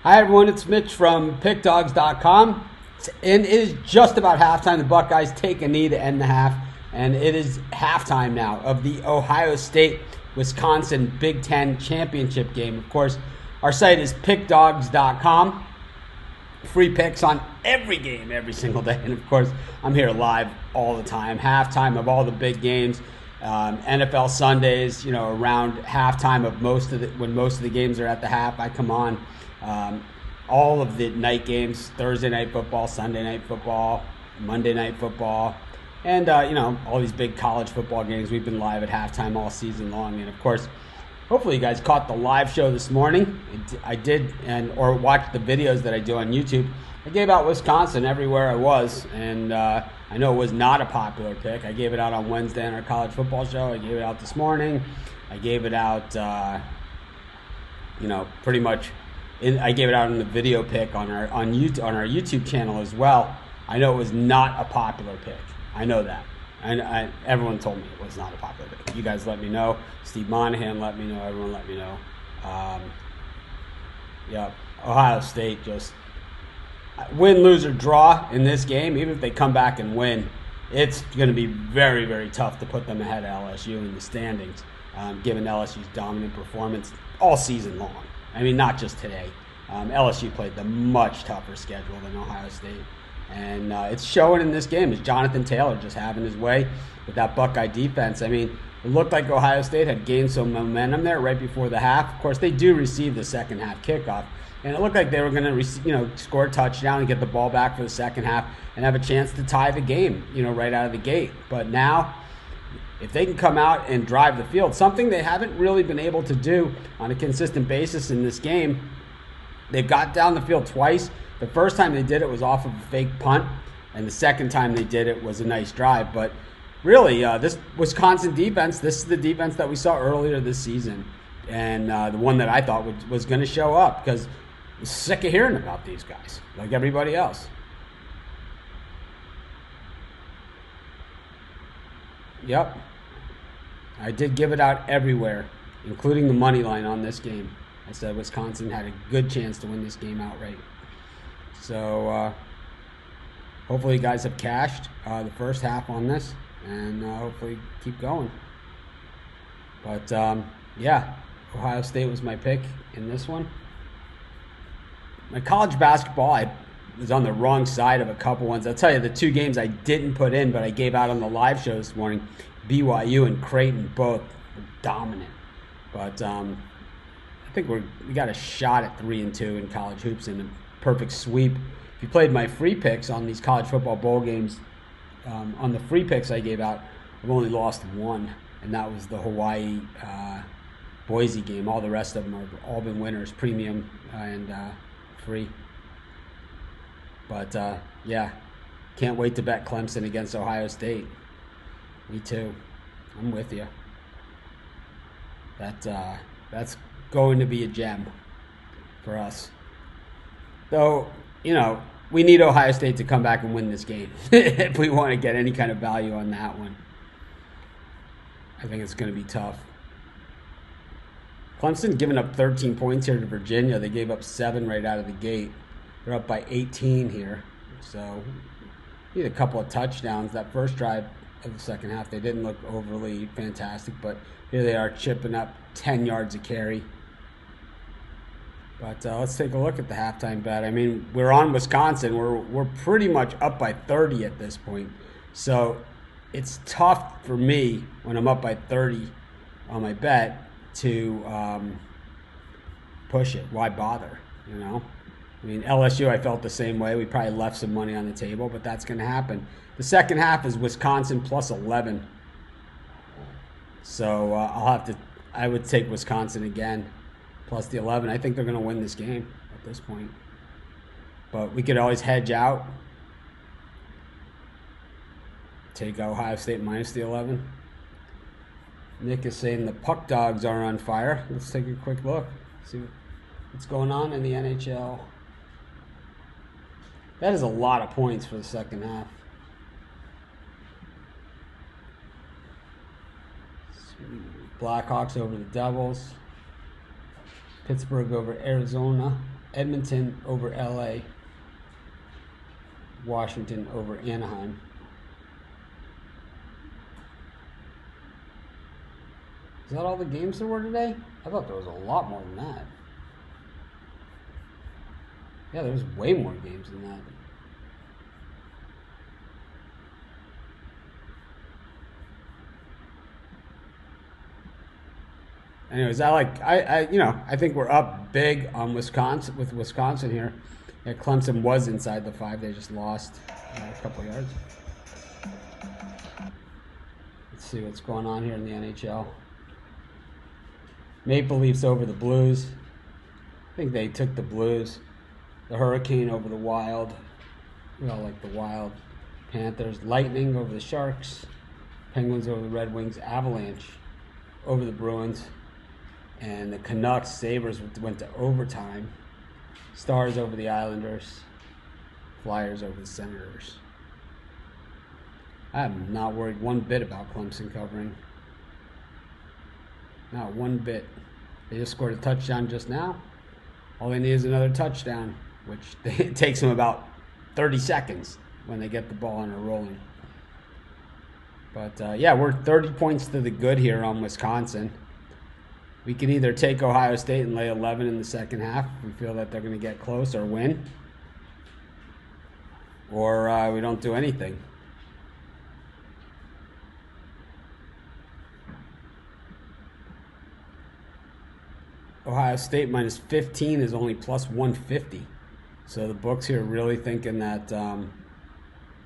Hi everyone, it's Mitch from PickDawgz.com, and it is just about halftime. The Buckeyes take a knee to end the half, and it is halftime now of the Ohio State-Wisconsin Big Ten championship game. Of course, our site is PickDawgz.com. Free picks on every game, every single day, and of course, I'm here live all the time. Halftime of all the big games, NFL Sundays. Around halftime of when most of the games are at the half, I come on. All of the night games, Thursday night football, Sunday night football, Monday night football, and all these big college football games. We've been live at halftime all season long, and of course, hopefully you guys caught the live show this morning. I did, or watched the videos that I do on YouTube. I gave out Wisconsin everywhere I was, and I know it was not a popular pick. I gave it out on Wednesday on our college football show. I gave it out this morning. I gave it out, pretty much. I gave it out in the video pick on our YouTube channel as well. I know it was not a popular pick. I know that. And everyone told me it was not a popular pick. You guys let me know. Steve Monahan let me know. Everyone let me know. Ohio State just win, lose, or draw in this game. Even if they come back and win, it's going to be very, very tough to put them ahead of LSU in the standings, given LSU's dominant performance all season long. I mean, not just today. LSU played the much tougher schedule than Ohio State. And it's showing in this game. Is Jonathan Taylor just having his way with that Buckeye defense? I mean, it looked like Ohio State had gained some momentum there right before the half. Of course, they do receive the second half kickoff. And it looked like they were going to score a touchdown and get the ball back for the second half and have a chance to tie the game, right out of the gate. But now, if they can come out and drive the field, something they haven't really been able to do on a consistent basis in this game. They've got down the field twice. The first time they did it was off of a fake punt, and the second time they did it was a nice drive. But really, this Wisconsin defense, this is the defense that we saw earlier this season, and the one that I thought was going to show up, because I'm sick of hearing about these guys, like everybody else. Yep. I did give it out everywhere, including the money line on this game. I said Wisconsin had a good chance to win this game outright. So hopefully you guys have cashed the first half on this, and hopefully keep going. But Ohio State was my pick in this one. My college basketball, I was on the wrong side of a couple ones. I'll tell you, the two games I didn't put in, but I gave out on the live show this morning, BYU and Creighton, both were dominant. But I think we got a shot at 3-2 in college hoops in a perfect sweep. If you played my free picks on these college football bowl games, on the free picks I gave out, I've only lost one, and that was the Hawaii Boise game. All the rest of them have all been winners, premium and free. But can't wait to bet Clemson against Ohio State. Me too. I'm with you. That's going to be a gem for us. Though, we need Ohio State to come back and win this game if we want to get any kind of value on that one. I think it's going to be tough. Clemson giving up 13 points here to Virginia. They gave up 7 right out of the gate. They're up by 18 here. So, need a couple of touchdowns. That first drive of the second half, they didn't look overly fantastic, but here they are chipping up 10 yards a carry. But let's take a look at the halftime bet. I mean, we're on Wisconsin. We're pretty much up by 30 at this point. So it's tough for me when I'm up by 30 on my bet to push it. Why bother, I mean, LSU, I felt the same way. We probably left some money on the table, but that's going to happen. The second half is Wisconsin plus 11. So I would take Wisconsin again, plus the 11. I think they're going to win this game at this point. But we could always hedge out. Take Ohio State minus the 11. Nick is saying the Puck Dogs are on fire. Let's take a quick look. See what's going on in the NHL. That is a lot of points for the second half. Blackhawks over the Devils. Pittsburgh over Arizona. Edmonton over LA. Washington over Anaheim. Is that all the games there were today? I thought there was a lot more than that. Yeah, there was way more games than that. Anyways, I think we're up big on Wisconsin here. Yeah, Clemson was inside the 5. They just lost a couple yards. Let's see what's going on here in the NHL. Maple Leafs over the Blues. I think they took the Blues. The Hurricane over the Wild. We all like the Wild. Panthers. Lightning over the Sharks. Penguins over the Red Wings. Avalanche over the Bruins. And the Canucks, Sabres went to overtime. Stars over the Islanders. Flyers over the Senators. I'm not worried one bit about Clemson covering. Not one bit. They just scored a touchdown just now. All they need is another touchdown, which it takes them about 30 seconds when they get the ball and are rolling. But yeah, we're 30 points to the good here on Wisconsin. We can either take Ohio State and lay 11 in the second half if we feel that they're going to get close or win. Or we don't do anything. Ohio State minus 15 is only plus 150. So the books here are really thinking that they're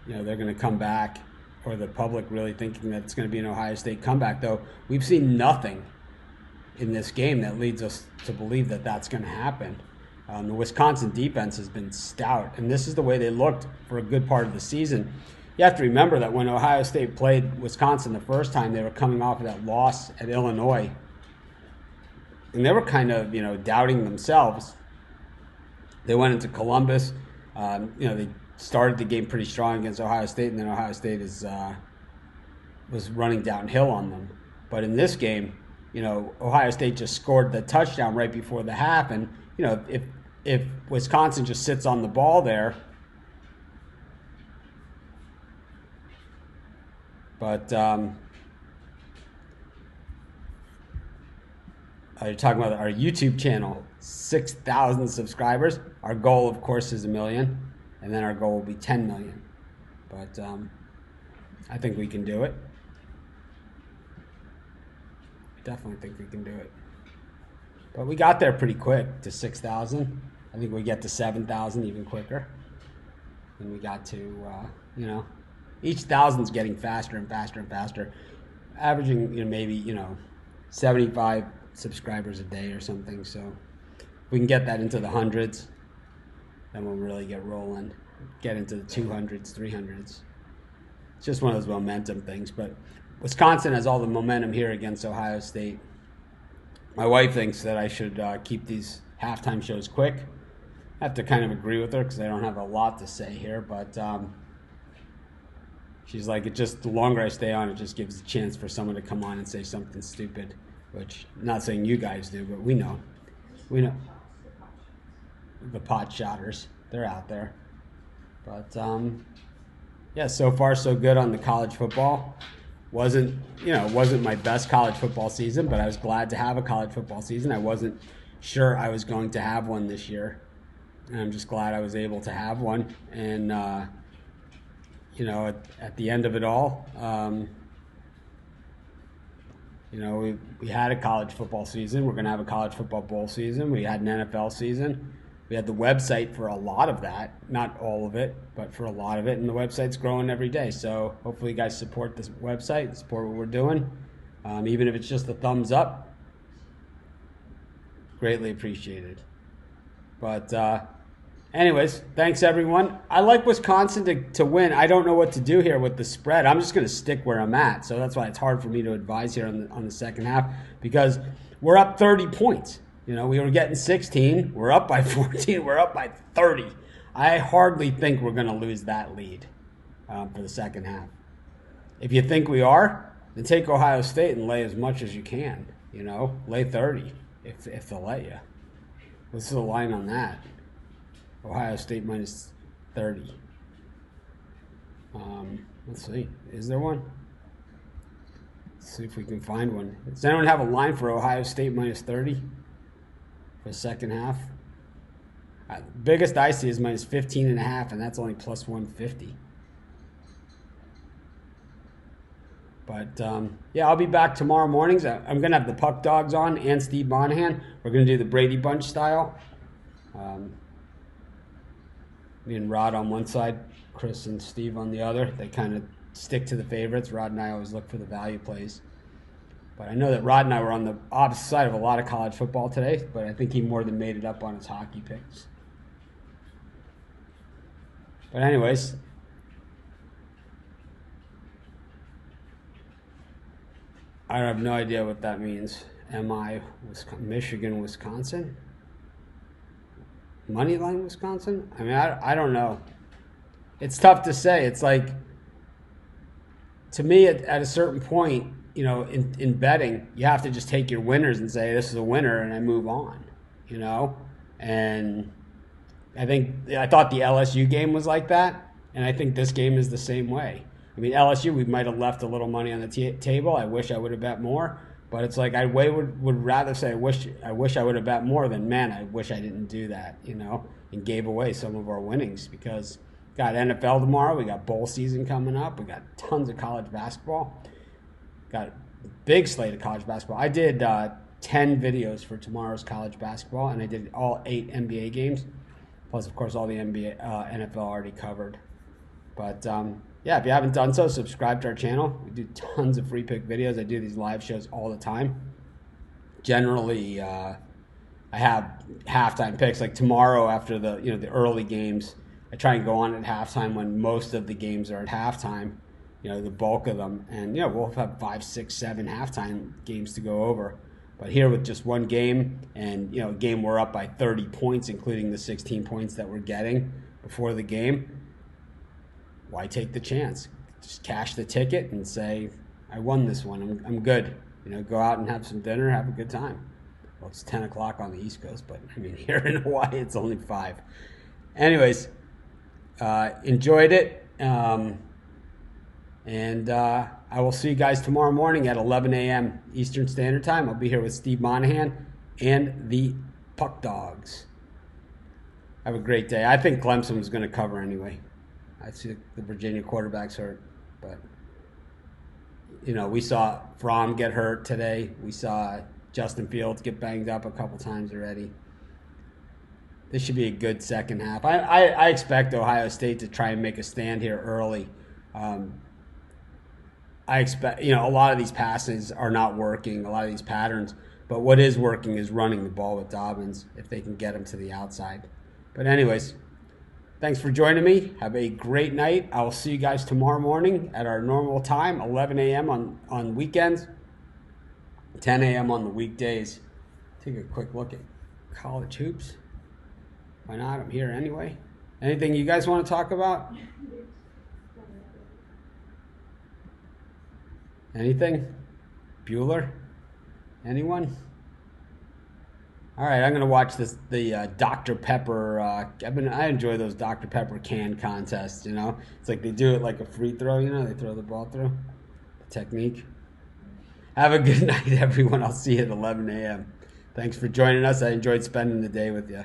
going to come back, or the public really thinking that it's going to be an Ohio State comeback. Though we've seen nothing in this game that leads us to believe that that's going to happen. The Wisconsin defense has been stout, and this is the way they looked for a good part of the season. You have to remember that when Ohio State played Wisconsin the first time, they were coming off of that loss at Illinois, and they were kind of, doubting themselves. They went into Columbus. They started the game pretty strong against Ohio State, and then Ohio State was running downhill on them. But in this game, Ohio State just scored the touchdown right before the half, and if Wisconsin just sits on the ball there, but you're talking about our YouTube channel, 6,000 subscribers. Our goal, of course, is 1 million, and then our goal will be 10 million. But I think we can do it. Definitely think we can do it. But we got there pretty quick to 6,000. I think we get to 7,000 even quicker. And we got to, each 1,000's getting faster and faster and faster. Averaging, maybe, 75 subscribers a day or something. So if we can get that into the hundreds, then we'll really get rolling. Get into the 200s, 300s. It's just one of those momentum things. But Wisconsin has all the momentum here against Ohio State. My wife thinks that I should keep these halftime shows quick. I have to kind of agree with her because I don't have a lot to say here, but she's like, the longer I stay on, it just gives a chance for someone to come on and say something stupid, which I'm not saying you guys do, but we know. The pot shotters, they're out there. But yeah, so far so good on the college football. Wasn't my best college football season, but I was glad to have a college football season. I wasn't sure I was going to have one this year, and I'm just glad I was able to have one. And at the end of it all, we had a college football season. We're going to have a college football bowl season. We had an NFL season. We had the website for a lot of that, not all of it, but for a lot of it, and the website's growing every day. So hopefully you guys support this website, support what we're doing, even if it's just a thumbs up. Greatly appreciated. But anyways, thanks everyone. I like Wisconsin to win. I don't know what to do here with the spread. I'm just going to stick where I'm at. So that's why it's hard for me to advise here on the second half, because we're up 30 points. We were getting 16. We're up by 14. We're up by 30. I hardly think we're going to lose that lead for the second half. If you think we are, then take Ohio State and lay as much as you can. Lay 30 if they'll let you. What's the line on that? Ohio State minus 30. Let's see. Is there one? Let's see if we can find one. Does anyone have a line for Ohio State minus 30 for the second half? The biggest I see is minus 15.5, and that's only plus 150. But, yeah, I'll be back tomorrow mornings. I'm going to have the Puck Dogs on and Steve Monahan. We're going to do the Brady Bunch style. Me and Rod on one side, Chris and Steve on the other. They kind of stick to the favorites. Rod and I always look for the value plays. But I know that Rod and I were on the opposite side of a lot of college football today, but I think he more than made it up on his hockey picks. But anyways, I have no idea what that means. Michigan, Wisconsin? Moneyline, Wisconsin? I mean, I don't know. It's tough to say. It's like, to me, at a certain point, you know, in betting, you have to just take your winners and say, this is a winner, and I move on, you know? And I thought the LSU game was like that, and I think this game is the same way. I mean, LSU, we might have left a little money on the table. I wish I would have bet more. But it's like I would rather say I wish I would have bet more than, man, I wish I didn't do that, you know, and gave away some of our winnings, because we got NFL tomorrow, we got bowl season coming up, we got tons of college basketball, got a big slate of college basketball. I did 10 videos for tomorrow's college basketball, and I did all 8 NBA games, plus of course all the NFL already covered. But yeah, if you haven't done so, subscribe to our channel. We do tons of free pick videos. I do these live shows all the time. Generally, I have halftime picks. Like tomorrow, after the early games, I try and go on at halftime when most of the games are at halftime. You know, the bulk of them, and we'll have 5, 6, 7 halftime games to go over. But here with just one game, and a game we're up by 30 points, including the 16 points that we're getting before the game. Why take the chance? Just cash the ticket and say, I won this one. I'm good. Go out and have some dinner, have a good time. Well, it's 10 o'clock on the East Coast, but I mean, here in Hawaii, it's only 5. Anyways, enjoyed it. And I will see you guys tomorrow morning at 11 a.m. Eastern Standard Time. I'll be here with Steve Monahan and the Puck Dogs. Have a great day. I think Clemson was going to cover anyway. I see the Virginia quarterback's hurt, but we saw Fromm get hurt today. We saw Justin Fields get banged up a couple times already. This should be a good second half. I expect Ohio State to try and make a stand here early. I expect a lot of these passes are not working, a lot of these patterns, but what is working is running the ball with Dawgz if they can get him to the outside. But anyways. Thanks for joining me. Have a great night. I will see you guys tomorrow morning at our normal time, 11 a.m. on weekends, 10 a.m. on the weekdays. Take a quick look at college hoops. Why not? I'm here anyway. Anything you guys want to talk about? Anything? Bueller? Anyone? All right, I'm gonna watch the Dr. Pepper. I enjoy those Dr. Pepper can contests. It's like they do it like a free throw. They throw the ball through. The technique. Have a good night, everyone. I'll see you at 11 a.m. Thanks for joining us. I enjoyed spending the day with you.